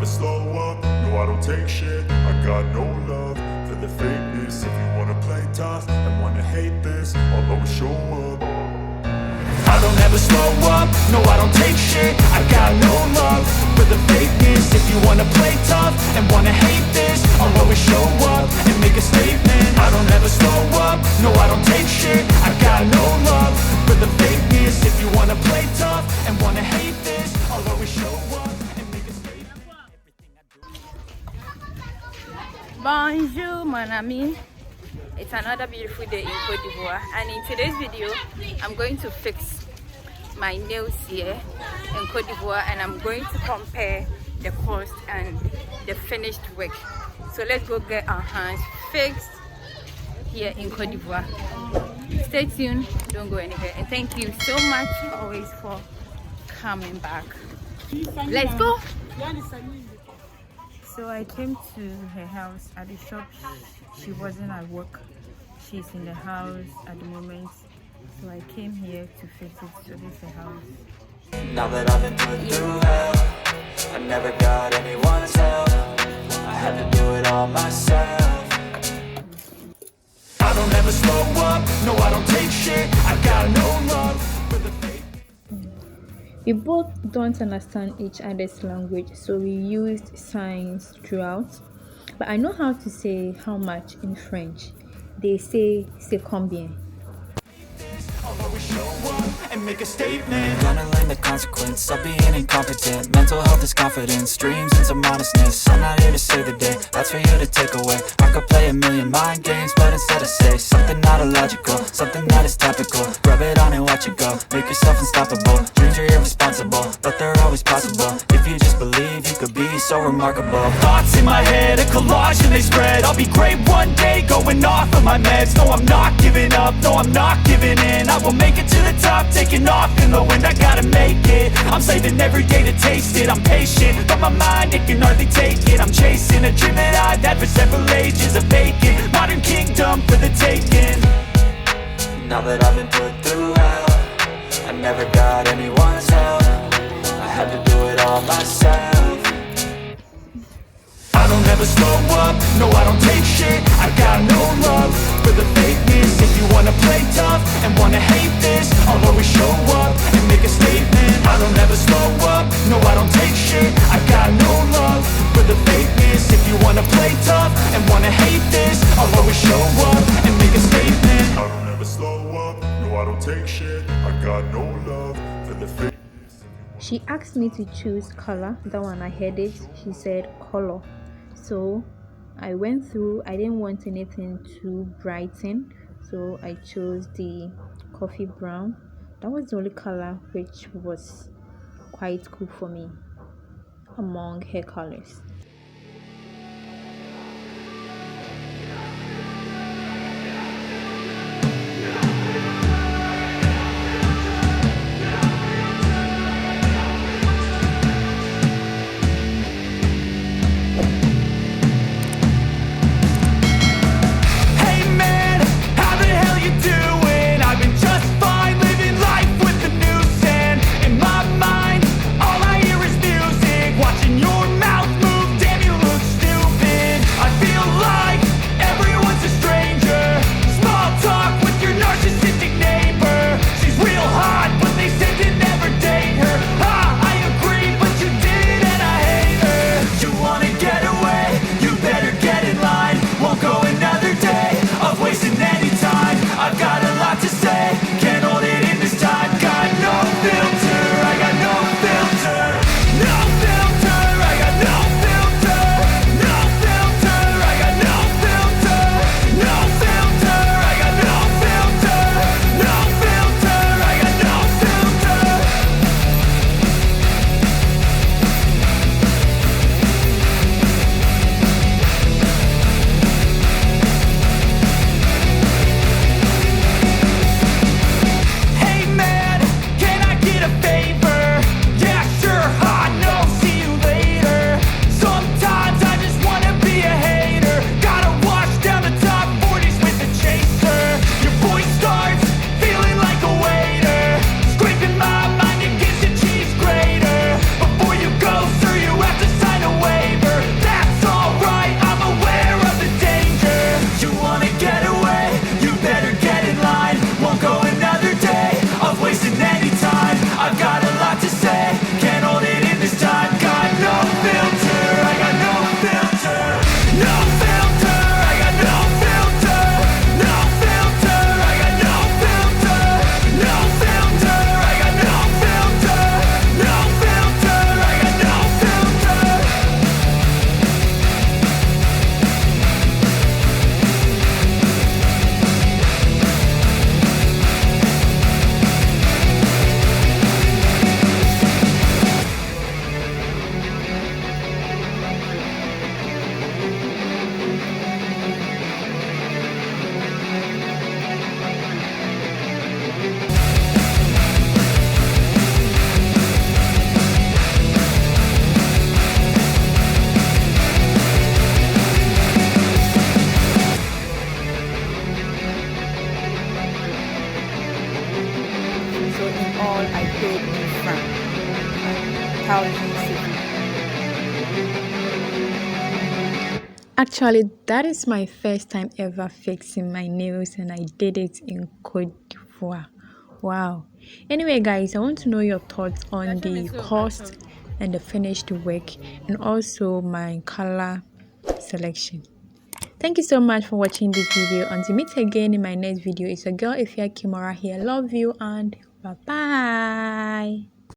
slow up, no I don't take shit. I got no love for the fakeness. If you wanna play tough and wanna hate this, I'll always show up. I don't ever slow up, no I don't take shit. I got no love for the fakeness. If you wanna play tough and wanna hate this, I'll always show up and make a statement. I don't ever slow up, no I don't take shit. I got no love for the fakeness. If you wanna play tough and wanna hate this, I'll always show up and make a statement. Bonjour mon ami. It's another beautiful day in Cote d'Ivoire, and in today's video I'm going to fix my nails here in Cote d'Ivoire, and I'm going to compare the cost and the finished work. So let's go get our hands fixed here in Cote d'Ivoire. Stay tuned, don't go anywhere, and thank you so much always for coming back. Let's go. So I came to her house at the shop. She wasn't at work, she's in the house at the moment, so I came here to fix it. So this is the house. Now that I've been put through hell, I never got anyone's help. I had to do it all myself. I don't ever slow up, no I don't take shit. I got no love for the fake. We both don't understand each other's language, so we used signs throughout. But I know how to say how much in French. They say c'est combien. I'll always show up and make a statement. Gonna learn the consequence of being incompetent. Mental health is confidence, dreams and some honestness. I'm not here to save the day, that's for you to take away. I could play a million mind games, but instead I say something not illogical, something that is topical. Rub it on and watch it go, make yourself unstoppable. Dreams are irresponsible, but they're always possible. If you just believe, you could be so remarkable. Thoughts in my head, a collage and they spread. I'll be great one day, going off of my meds. No, I'm not giving up, no, I'm not giving in. I will make it to the top, taking off in the wind. I gotta make it, I'm saving every day to taste it. I'm patient, but my mind, it can hardly take it. I'm chasing a dream that I've had for several ages. A vacant, modern kingdom for the taking. Now that I've been put through hell, I never got anyone's help. I had to do it all myself. I don't ever slow up, no I don't take shit. I got no love for the fakeness. If you wanna play tough and wanna hate this, I'll always show up and make a statement. I don't ever slow up, no I don't take shit. I got no love for the fakeness. If you wanna play tough and wanna hate this, I'll always show up and make a statement. I don't ever slow up, no I don't take shit. I got no love for the fakeness. She asked me to choose color. That one I heard it. She said color. So I went through. I didn't want anything too brighten, so I chose the coffee brown. That was the only color which was quite cool for me among hair colors. Your mouth move paid me from 1,000 cedi. Actually, that is my first time ever fixing my nails, and I did it in Cote d'Ivoire. Wow. Anyway, guys, I want to know your thoughts on the cost and the finished work, and also my color selection. Thank you so much for watching this video. Until we meet again in my next video, it's your girl Ifya Kimura here. Love you and bye bye.